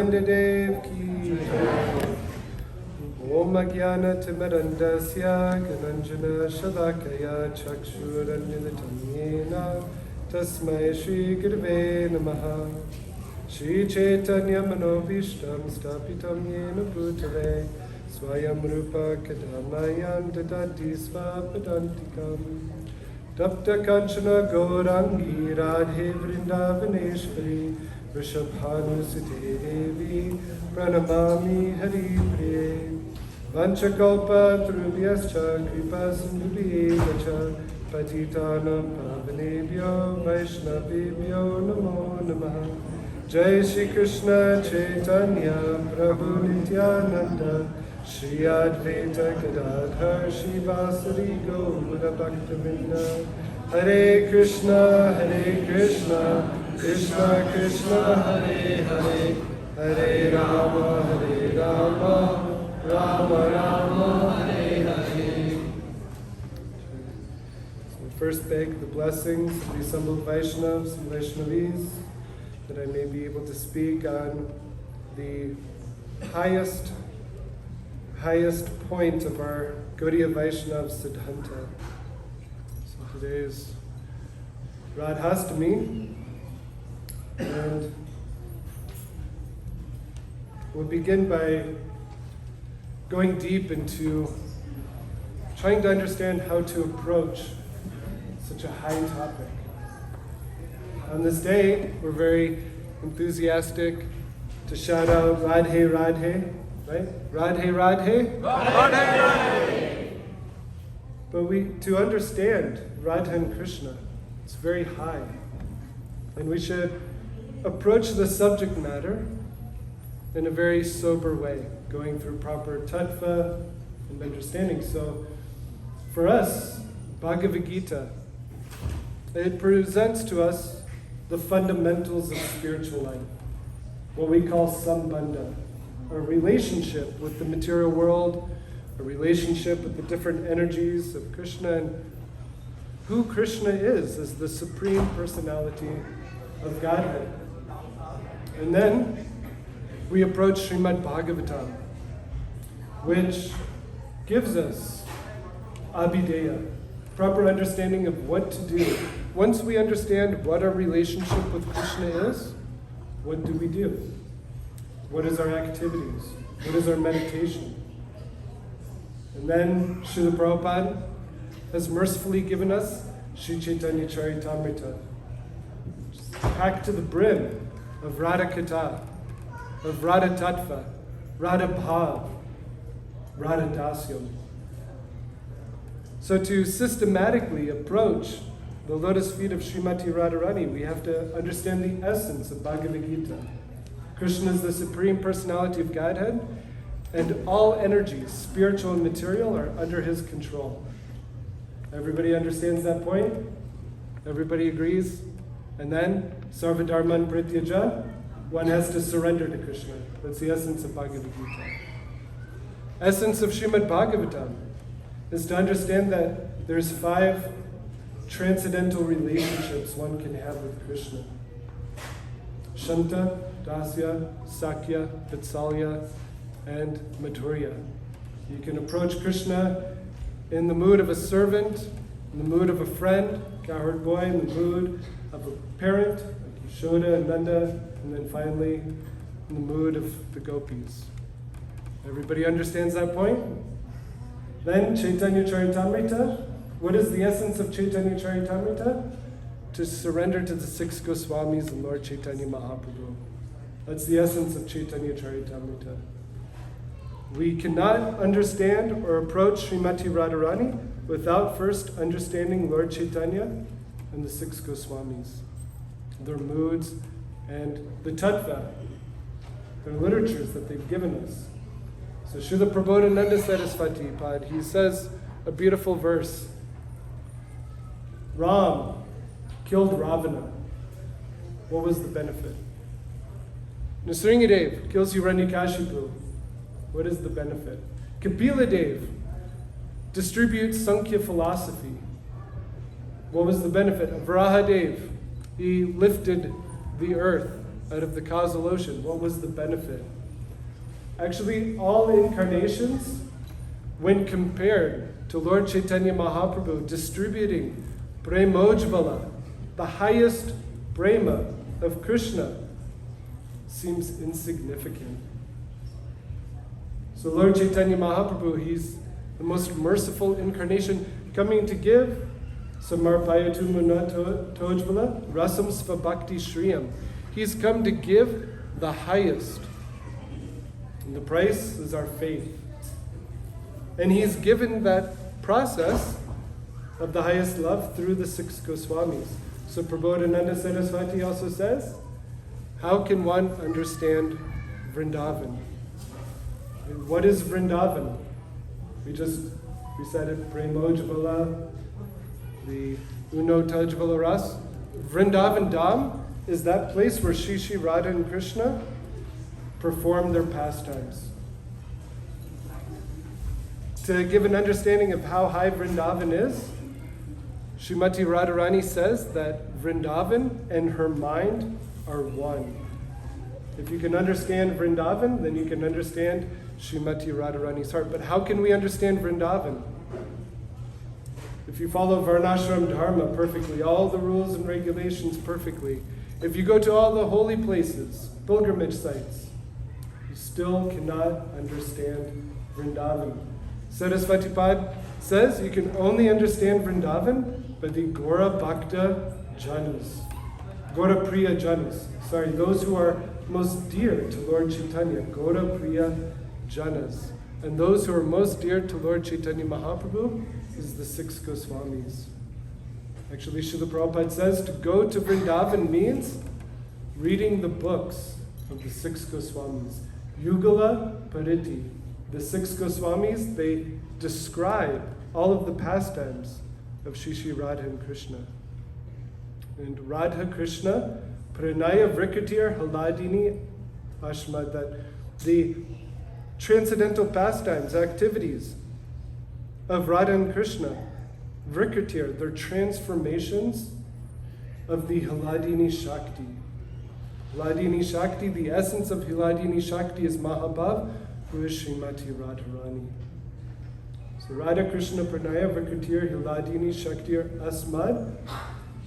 Dev ki Om Jnana Timirandasya Gananjana Shalakaya Chakshuranyadatam Yena Tasmai Shri Gurave Namaha Shri Chaitanya Manobhishtam Stapitam Yena Bhutale Swayam Rupa Kadamayan Dadati Svapadantikam Tapta Kanchana Gaurangi Radhe Vrindavaneshwari Vrishabhanusute Devi Pranamami Hari Priye Vanchakalpa Trubhyascha Kripa Sindhubhyevacha Patitanam Pavanebhyo Vaishnavebhyo Namo Namaha Jai Shri Krishna Chaitanya Prabhu Nityananda Shri Advaita Gadadhar Shivasari Gaura Bhaktavinda Hare Krishna Krishna Krishna Hare Hare Hare Rama Rama Rama Hare Hare. So we first beg the blessings of the assembled Vaishnavas and Vaishnavis that I may be able to speak on the highest point of our Gaudiya Vaishnava Siddhanta. So today is Radhastami, and we'll begin by going deep into trying to understand how to approach such a high topic. On this day, we're very enthusiastic to shout out Radhe Radhe, right? Radhe Radhe? Radhe Radhe! But to understand Radha and Krishna, it's very high. And we should approach the subject matter in a very sober way, going through proper tattva and understanding. So for us, Bhagavad Gita, it presents to us the fundamentals of spiritual life, what we call sambandha, our relationship with the material world, a relationship with the different energies of Krishna, and who Krishna is as the Supreme Personality of Godhead. And then we approach Srimad Bhagavatam, which gives us abhideya, proper understanding of what to do. Once we understand what our relationship with Krishna is, what do we do? What is our activities? What is our meditation? And then Srila Prabhupada has mercifully given us Sri Chaitanya Charitamrita, packed to the brim of Radha Katha, of Radha Tattva, Radha Bhav, Radha Dasyam. So to systematically approach the lotus feet of Srimati Radharani, we have to understand the essence of Bhagavad Gita. Krishna is the Supreme Personality of Godhead, and all energies, spiritual and material, are under his control. Everybody understands that point? Everybody agrees? And then, Sarvadharman Prityaja, one has to surrender to Krishna. That's the essence of Bhagavad Gita. Essence of Srimad Bhagavatam is to understand that there's 5 transcendental relationships one can have with Krishna. Shanta, Dasya, Sakya, Vatsalya, and Madhurya. You can approach Krishna in the mood of a servant, in the mood of a friend, cowherd boy, in the mood of a parent, like Yashoda and Nanda, and then finally in the mood of the gopis. Everybody understands that point? Then Chaitanya Charitamrita. What is the essence of Chaitanya Charitamrita? To surrender to the 6 Goswamis and Lord Chaitanya Mahaprabhu. That's the essence of Chaitanya Charitamrita. We cannot understand or approach Srimati Radharani without first understanding Lord Chaitanya and the 6 Goswamis, their moods and the tattva, their literatures that they've given us. So Srila Prabodhananda Saraswati Pad, he says a beautiful verse. Ram killed Ravana. What was the benefit? Nrsingadev kills Hiranyakashipu. What is the benefit? Kapila Dev distributes Sankhya philosophy. What was the benefit? Varahadev, he lifted the earth out of the causal ocean. What was the benefit? Actually, all incarnations, when compared to Lord Chaitanya Mahaprabhu distributing Premojvala, the highest prema of Krishna, seems insignificant. So Lord Chaitanya Mahaprabhu, he's the most merciful incarnation, coming to give Samarpayatu Muna Tojvala Rasam Svabhakti Shriyam. He's come to give the highest. And the price is our faith. And he's given that process of the highest love through the 6 Goswamis. So Prabodhananda Saraswati also says, how can one understand Vrindavan? What is Vrindavan? We said it, Premojvala, the Uno Tajvala Ras. Vrindavan Dham is that place where Shri Radha and Krishna perform their pastimes. To give an understanding of how high Vrindavan is, Srimati Radharani says that Vrindavan and her mind are one. If you can understand Vrindavan, then you can understand Srimati Radharani's heart. But how can we understand Vrindavan? If you follow Varnashram Dharma perfectly, all the rules and regulations perfectly, if you go to all the holy places, pilgrimage sites, you still cannot understand Vrindavan. Saraswati Pad says you can only understand Vrindavan by the Gora Bhakta Janas. Gora Priya Janas. Those who are most dear to Lord Chaitanya. Gora Priya Janas. And those who are most dear to Lord Chaitanya Mahaprabhu is the 6 Goswamis. Actually, Srila Prabhupada says to go to Vrindavan means reading the books of the 6 Goswamis. Yugala Pariti. The 6 Goswamis, they describe all of the pastimes of Shri Radha and Krishna. And Radha Krishna, Pranaya Vrikatir Haladini Ashma, that the transcendental pastimes, activities of Radha and Krishna, Vrikatir, their transformations of the Haladini Shakti. Haladini Shakti, the essence of Haladini Shakti is Mahabhav, who is Srimati Radharani. So Radha Krishna Pranaya Vrikatir Haladini Shaktir Asmad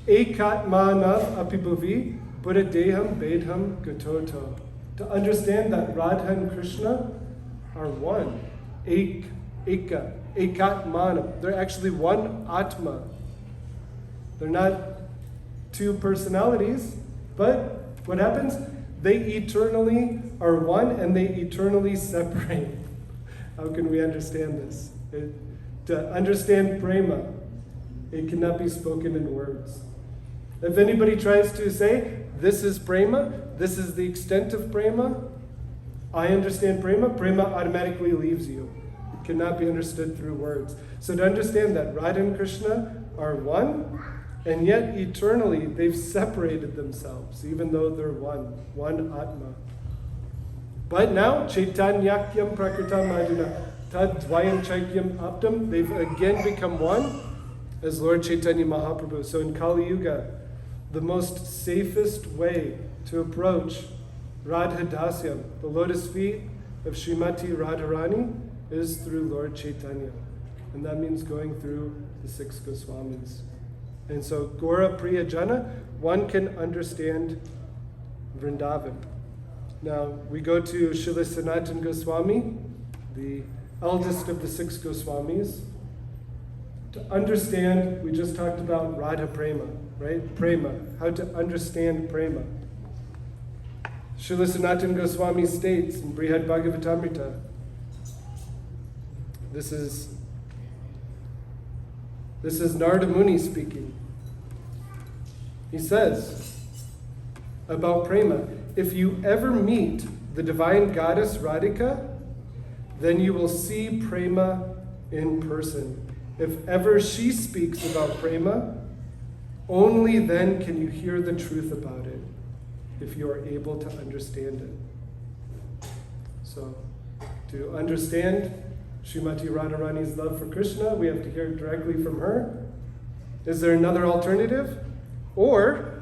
Ekatmanav Apibhuvi Buddhadeham Bedham Gatoto. To understand that Radha and Krishna are one. Ekatmanav. They're actually one Atma. They're not two personalities, but what happens? They eternally are one and they eternally separate. How can we understand this? To understand prema, it cannot be spoken in words. If anybody tries to say, this is prema, this is the extent of prema, I understand prema automatically leaves you. It cannot be understood through words. So to understand that Radha and Krishna are one, and yet eternally they've separated themselves, even though they're one Atma. But now, Chaitanyakyam Prakritam Adina, Tad Dvayam Chaikyam Aptam, they've again become one as Lord Chaitanya Mahaprabhu. So in Kali Yuga, the most safest way to approach Radhadasyam, the lotus feet of Srimati Radharani, is through Lord Chaitanya. And that means going through the 6 Goswamis. And so Gora Priya Jana, one can understand Vrindavan. Now we go to Srila Sanatana Goswami, the eldest of the 6 Goswamis. To understand, we just talked about Radha Prema, right? Prema, how to understand Prema. Srila Sanatana Goswami states in Brihad Bhagavatamrita, this is Narada Muni speaking. He says about Prema, if you ever meet the divine goddess Radhika, then you will see Prema in person. If ever she speaks about Prema, only then can you hear the truth about it, if you are able to understand it. So, to understand Srimati Radharani's love for Krishna, we have to hear directly from her. Is there another alternative? Or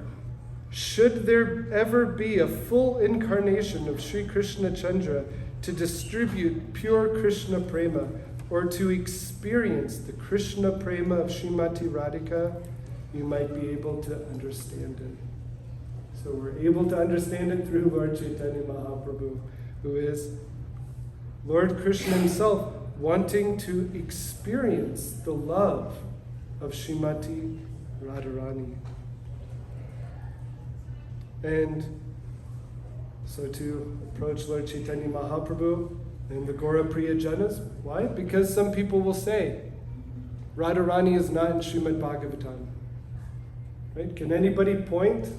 Should there ever be a full incarnation of Sri Krishna Chandra to distribute pure Krishna Prema, or to experience the Krishna Prema of Srimati Radhika, you might be able to understand it. So we're able to understand it through Lord Chaitanya Mahaprabhu, who is Lord Krishna himself, wanting to experience the love of Srimati Radharani. And so to approach Lord Chaitanya Mahaprabhu and the Gora Priya Janas, why? Because some people will say, Radharani is not in Srimad Bhagavatam. Right? Can anybody point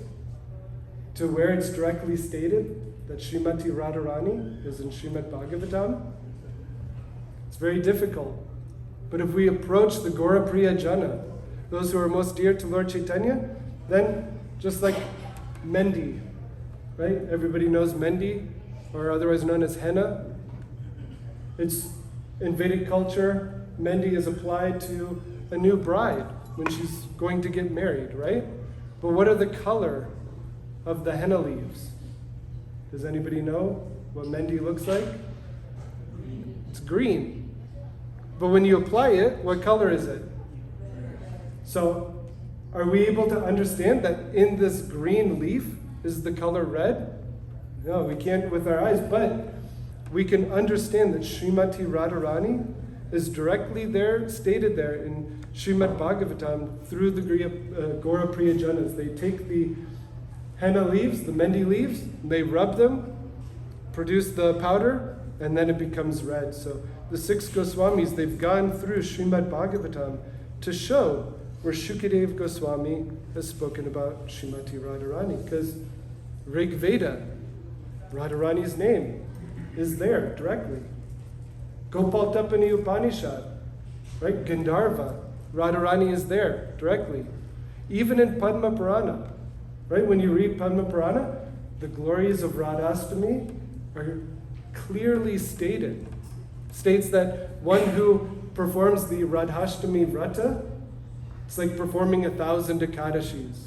to where it's directly stated that Srimati Radharani is in Srimad Bhagavatam? It's very difficult. But if we approach the Gora Priya Jana, those who are most dear to Lord Chaitanya, then just like Mendi, right? Everybody knows Mendi, or otherwise known as henna. It's in Vedic culture, Mendi is applied to a new bride when she's going to get married, right? But what are the color of the henna leaves? Does anybody know what Mendi looks like? It's green. But when you apply it, what color is it? So, are we able to understand that in this green leaf is the color red? No, we can't with our eyes, but we can understand that Srimati Radharani is directly there, stated there in Srimad Bhagavatam through the Gora Priya Janas. They take the henna leaves, the Mendi leaves, they rub them, produce the powder, and then it becomes red. So the 6 Goswamis, they've gone through Srimad Bhagavatam to show where Shukadev Goswami has spoken about Srimati Radharani, because Rig Veda, Radharani's name, is there directly. Gopal Tapani Upanishad, right? Gandharva, Radharani is there directly. Even in Padma Purana, right? When you read Padma Purana, the glories of Radhastami are clearly stated. States that one who performs the Radhastami Vrata, it's like performing 1,000 Ekadashis.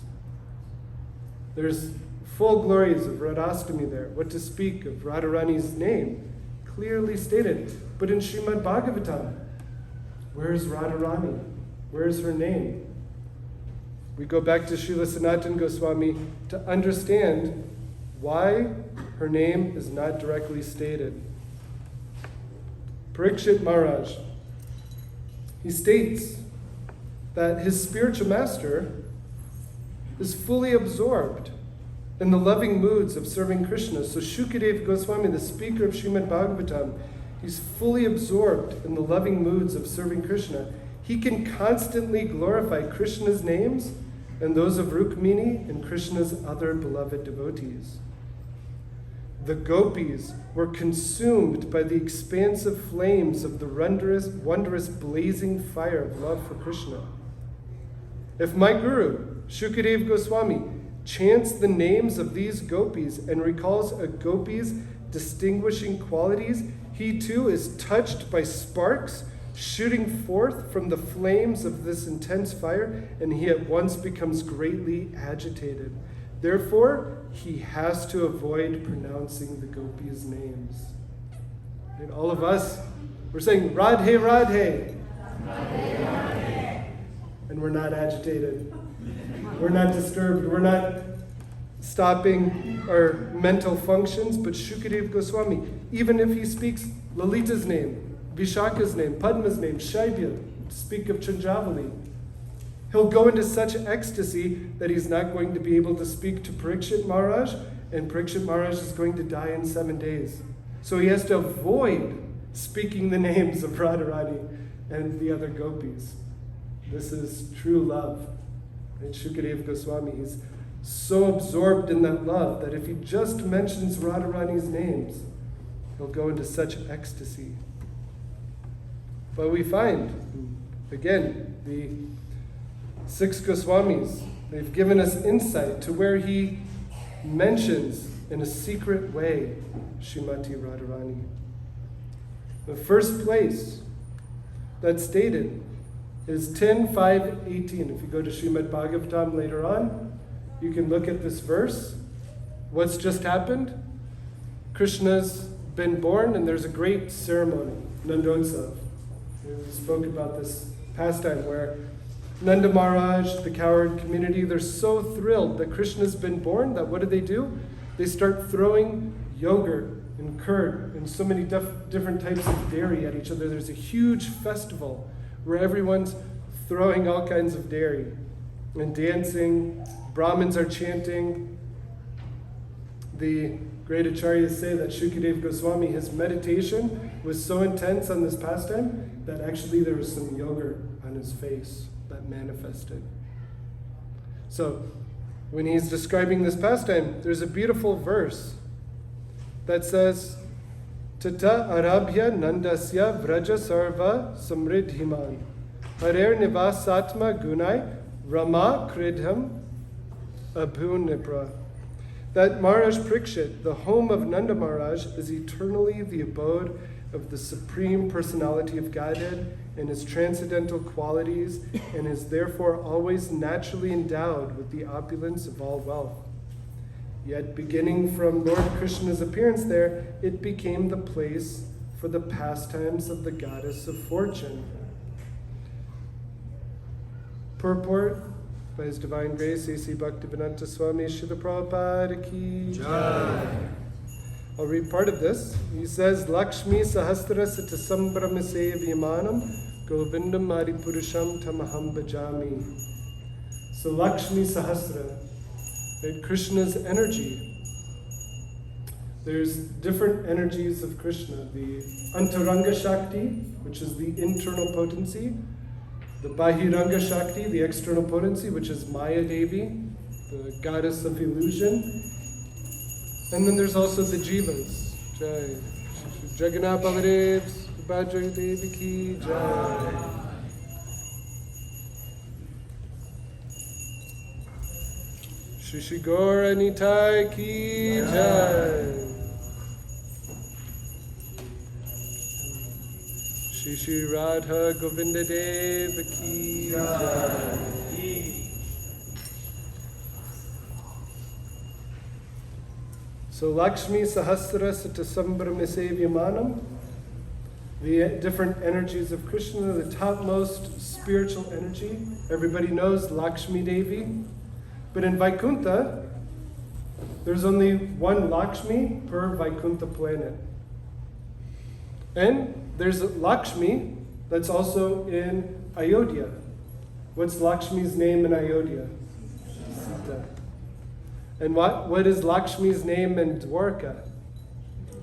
There's full glories of Radhastami there. What to speak of Radharani's name, clearly stated. But in Srimad Bhagavatam, where is Radharani? Where is her name? We go back to Srila Sanatana Goswami to understand why her name is not directly stated. Parikshit Maharaj, he states that his spiritual master is fully absorbed in the loving moods of serving Krishna. So Shukadev Goswami, the speaker of Srimad Bhagavatam, he's fully absorbed in the loving moods of serving Krishna. He can constantly glorify Krishna's names and those of Rukmini and Krishna's other beloved devotees. The gopis were consumed by the expansive flames of the wondrous blazing fire of love for Krishna. If my guru, Shukadev Goswami, chants the names of these gopis and recalls a gopi's distinguishing qualities, he too is touched by sparks shooting forth from the flames of this intense fire, and he at once becomes greatly agitated. Therefore, he has to avoid pronouncing the gopis' names. And all of us, we're saying, Radhe, Radhe. Radhe, Radhe. And we're not agitated. We're not disturbed. We're not stopping our mental functions. But Shukadev Goswami, even if he speaks Lalita's name, Vishaka's name, Padma's name, Shaibya, to speak of Chandravali, he'll go into such ecstasy that he's not going to be able to speak to Parikshit Maharaj, and Parikshit Maharaj is going to die in 7 days. So he has to avoid speaking the names of Radharani and the other gopis. This is true love. And Shukadev Goswami, he's so absorbed in that love that if he just mentions Radharani's names, he'll go into such ecstasy. But we find, again, the 6 Goswamis, they've given us insight to where he mentions in a secret way Srimati Radharani. The first place that's stated is 10:5:18. If you go to Srimad Bhagavatam later on, you can look at this verse. What's just happened? Krishna's been born, and there's a great ceremony, Nandotsav. We spoke about this pastime where Nanda Maharaj, the cowherd community, they're so thrilled that Krishna's been born that what do? They start throwing yogurt and curd and so many different types of dairy at each other. There's a huge festival where everyone's throwing all kinds of dairy and dancing. Brahmins are chanting. The great acharyas say that Shukadev Goswami, his meditation was so intense on this pastime that actually there was some yogurt on his face that manifested. So, when he's describing this pastime, there's a beautiful verse that says, Tata Arabhya Nandasya Vraja Sarva Samridhiman Harer Nivasatma Gunai Rama Kridham Abhunipra. That Maharaj Parikshit, the home of Nanda Maharaj, is eternally the abode of the Supreme Personality of Godhead and his transcendental qualities, and is therefore always naturally endowed with the opulence of all wealth. Yet beginning from Lord Krishna's appearance there, it became the place for the pastimes of the goddess of fortune. Purport by His Divine Grace, A.C. Bhaktivedanta Swami Srila Prabhupada Ki Jai. I'll read part of this. He says, Lakshmi Sahasra Sita Sambrahmase Vyamanam Govindam Adipurusham Tamaham Bhajami. So Lakshmi Sahasra, right? Krishna's energy. There's different energies of Krishna. The Antaranga Shakti, which is the internal potency. The Bahiranga Shakti, the external potency, which is Maya Devi, the goddess of illusion. And then there's also the Jivas. Jai. Jagannath Baladev's Bhajra Devi Ki Jai. Shri Gaura Nitai Ki Jai. Shri Radha Govinda Deva Ki Jai. So Lakshmi Sahasra Sata Sambrahmase Vyamanam, the different energies of Krishna, the topmost spiritual energy. Everybody knows Lakshmi Devi. But in Vaikuntha, there's only one Lakshmi per Vaikuntha planet. And there's Lakshmi that's also in Ayodhya. What's Lakshmi's name in Ayodhya? Sita. And what is Lakshmi's name in Dwarka?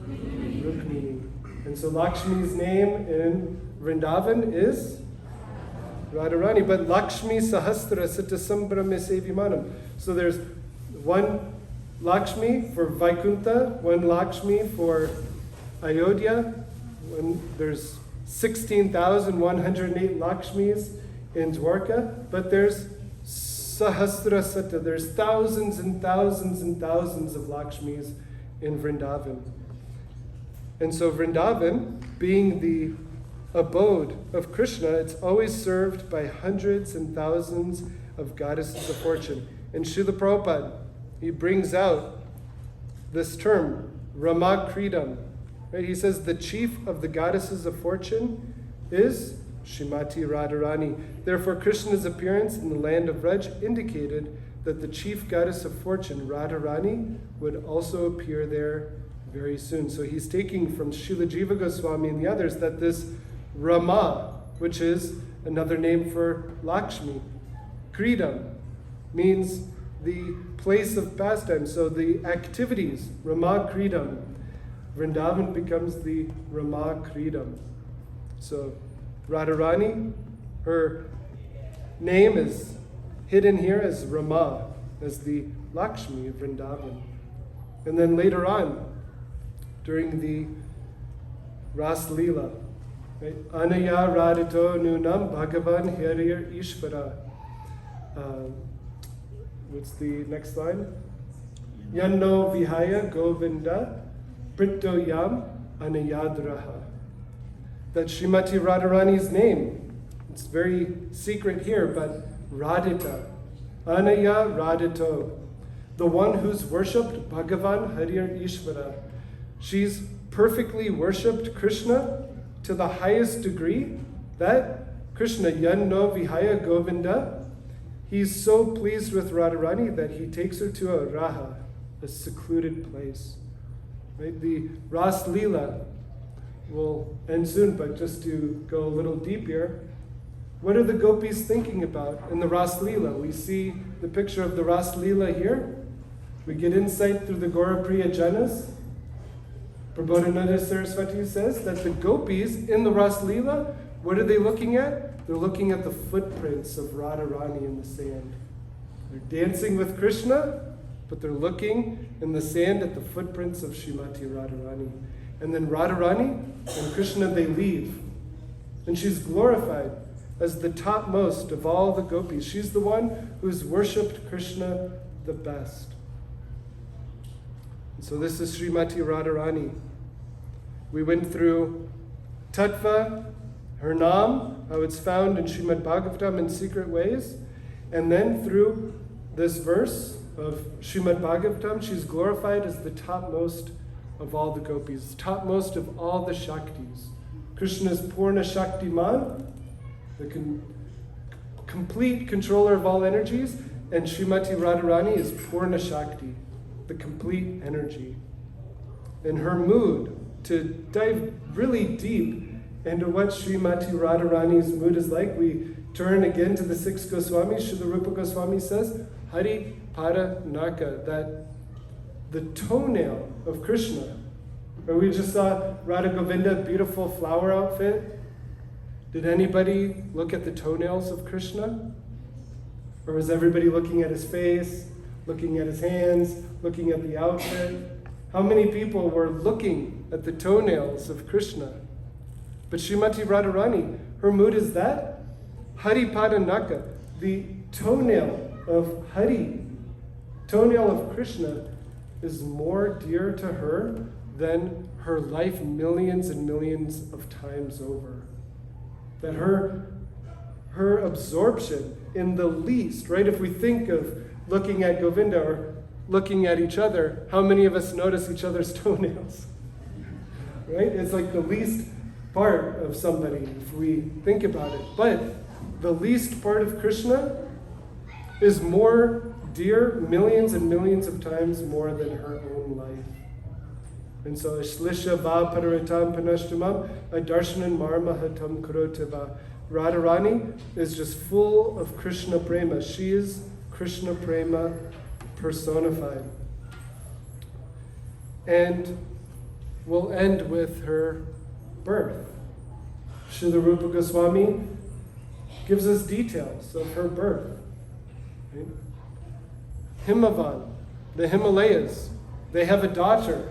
Rukmini. And so Lakshmi's name in Vrindavan is Radharani. But Lakshmi Sahasra Sita Sambrahmase Vyamanam. So there's one Lakshmi for Vaikuntha, one Lakshmi for Ayodhya. There's 16,108 Lakshmis in Dwarka, but there's Sahasra Sata, there's thousands and thousands and thousands of Lakshmis in Vrindavan. And so Vrindavan, being the abode of Krishna, it's always served by hundreds and thousands of goddesses of fortune. And Srila Prabhupada, he brings out this term, Rama Kridam. Right? He says the chief of the goddesses of fortune is Srimati Radharani. Therefore, Krishna's appearance in the land of Raj indicated that the chief goddess of fortune, Radharani, would also appear there very soon. So he's taking from Srila Jiva Goswami and the others that this Rama, which is another name for Lakshmi, Kridam, means the place of pastime. So the activities, Rama Kridam, Vrindavan becomes the Rama Kridam. So Radharani, her name is hidden here as Rama, as the Lakshmi of Vrindavan. And then later on, during the Ras Leela, right? Anaya Radhito Nunam Bhagavan Harir Ishvara. What's the next line? Yanno Vihaya Govinda Pritto Yam Anayadraha. That Srimati Radharani's name, it's very secret here, but Radhita. Anaya Radhito. the one who's worshipped Bhagavan Harir Ishvara. She's perfectly worshipped Krishna to the highest degree. That Krishna, Yanno Vihaya Govinda, he's so pleased with Radharani that he takes her to a raha, a secluded place. Right? The Ras Leela will end soon, but just to go a little deep here, what are the gopis thinking about in the Ras Leela? We see the picture of the Ras Leela here. We get insight through the Gaurapriya Janas. Prabodhananda Saraswati says that the gopis in the Ras Leela, what are they looking at? They're looking at the footprints of Radharani in the sand. They're dancing with Krishna, but they're looking in the sand at the footprints of Srimati Radharani. And then Radharani and Krishna, they leave. And she's glorified as the topmost of all the gopis. She's the one who's worshipped Krishna the best. And so this is Srimati Radharani. We went through Tattva, her Naam, how it's found in Srimad Bhagavatam in secret ways. And then through this verse of Srimad Bhagavatam, she's glorified as the topmost of all the gopis, topmost of all the Shaktis. Krishna is Purna Shaktiman, the complete controller of all energies, and Srimati Radharani is Purna Shakti, the complete energy. In her mood, to dive really deep into what Srimati Radharani's mood is like, we turn again to the six Goswamis. Srila Rupa Goswami says, Hari Pada Naka, that the toenail of Krishna. Or we just saw Radha Govinda, beautiful flower outfit. Did anybody look at the toenails of Krishna? Or was everybody looking at his face, looking at his hands, looking at the outfit? How many people were looking at the toenails of Krishna? But Srimati Radharani, her mood is that Hari Pada Naka, the toenail of Hari, toenail of Krishna, is more dear to her than her life millions and millions of times over. That her absorption in the least, right? If we think of looking at Govinda or looking at each other, how many of us notice each other's toenails? Right? It's like the least part of somebody if we think about it. But the least part of Krishna is more dear, millions and millions of times more than her own life. And so, Ashlisha va pararitam panashtamam adarshanan marmahatam karotava. Radharani is just full of Krishna prema. She is Krishna prema personified. And we'll end with her birth. Srila Rupa Goswami gives us details of her birth. Right? Himavan, the Himalayas, they have a daughter.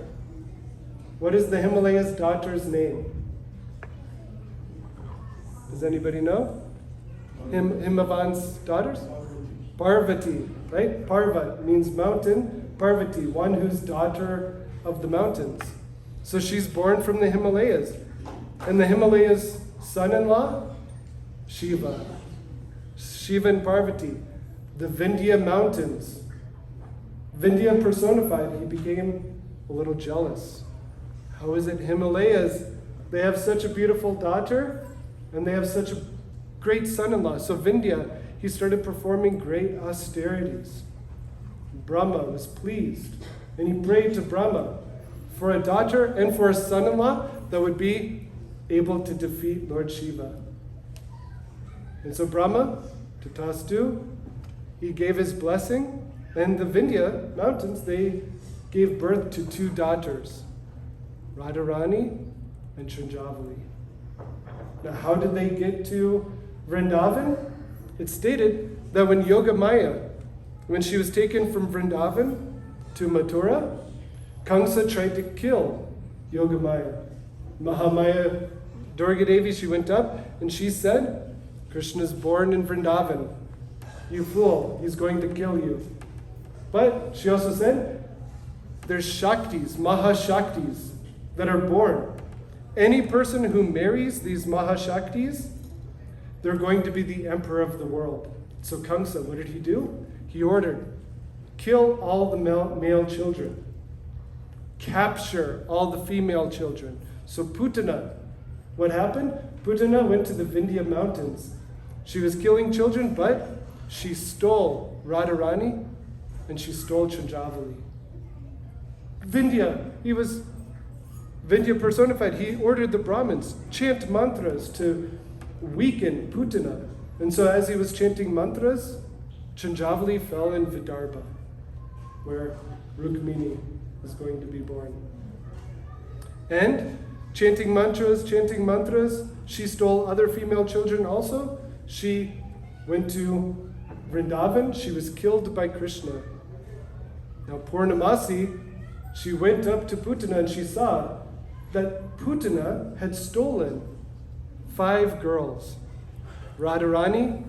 What is the Himalayas' daughter's name? Does anybody know? Himavan's daughters? Parvati, right? Parvat means mountain. Parvati, one who's daughter of the mountains. So she's born from the Himalayas. And the Himalayas' son-in-law? Shiva. Shiva and Parvati. The Vindhya mountains. Vindhya personified. He became a little jealous. How is it Himalayas? They have such a beautiful daughter, and they have such a great son-in-law. So Vindhya, he started performing great austerities. Brahma was pleased, and he prayed to Brahma for a daughter and for a son-in-law that would be able to defeat Lord Shiva. And so Brahma, Tatastu, he gave his blessing, and the Vindhya mountains, they gave birth to two daughters, Radharani and Shanjavali. Now, how did they get to Vrindavan? It's stated that when Yogamaya, when she was taken from Vrindavan to Mathura, Kamsa tried to kill Yogamaya. Mahamaya Durga Devi, she went up and she said, Krishna's born in Vrindavan. You fool, he's going to kill you. But she also said, there's Shaktis, Mahashaktis, that are born. Any person who marries these Mahashaktis, they're going to be the emperor of the world. So Kamsa, what did he do? He ordered, kill all the male children, capture all the female children. So Putana, what happened? Putana went to the Vindhya mountains. She was killing children, but she stole Radharani and she stole Chandravalli. Vindhya, he was Vindhya personified. He ordered the Brahmins chant mantras to weaken Putana. And so as he was chanting mantras, Chandravalli fell in Vidarbha, where Rukmini is going to be born. And chanting mantras, she stole other female children also. She went to Vrindavan. She was killed by Krishna. Now Purnamasi, she went up to Putana and she saw that Putana had stolen 5 girls. Radharani,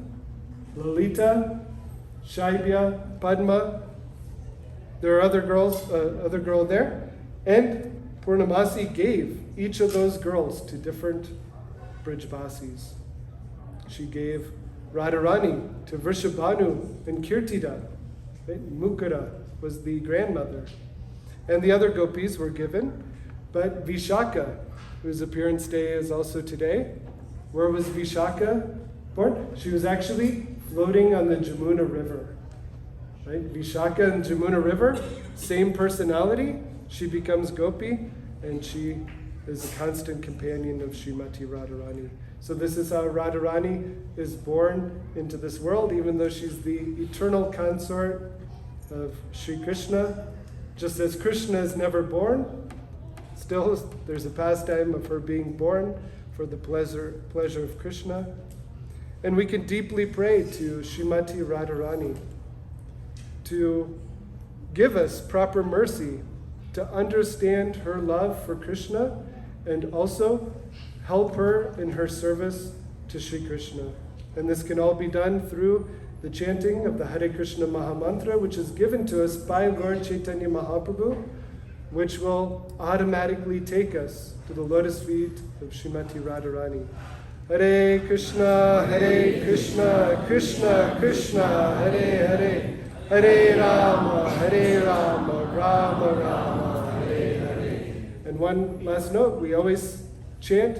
Lalita, Shaibya, Padma. There are other girl there. And Purnamasi gave each of those girls to different Brijbasis. She gave Radharani to Vrishabhanu and Kirtida. Right? Mukara was the grandmother. And the other gopis were given. But Vishaka, whose appearance day is also today, where was Vishaka born? She was actually floating on the Jamuna River. Right? Vishaka and Jamuna River, same personality. She becomes Gopi, and she is a constant companion of Srimati Radharani. So this is how Radharani is born into this world, even though she's the eternal consort of Sri Krishna. Just as Krishna is never born, still there's a pastime of her being born for the pleasure of Krishna. And we can deeply pray to Srimati Radharani to give us proper mercy to understand her love for Krishna and also help her in her service to Sri Krishna. And this can all be done through the chanting of the Hare Krishna Mahamantra, which is given to us by Lord Chaitanya Mahaprabhu, which will automatically take us to the lotus feet of Srimati Radharani. Hare Krishna, Krishna Krishna, Hare Hare, Hare Rama, Rama Rama, Hare Hare. And one last note, we always chant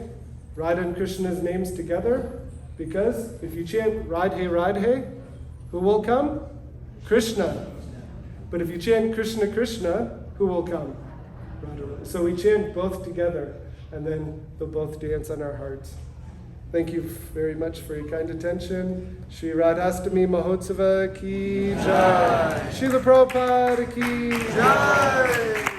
Radha and Krishna's names together, because if you chant Radhe Radhe, who will come? Krishna. But if you chant Krishna Krishna, who will come? Radha. So we chant both together, and then they'll both dance on our hearts. Thank you very much for your kind attention. Shri Radhastami Mahotsava ki jai. Srila Prabhupada ki jai.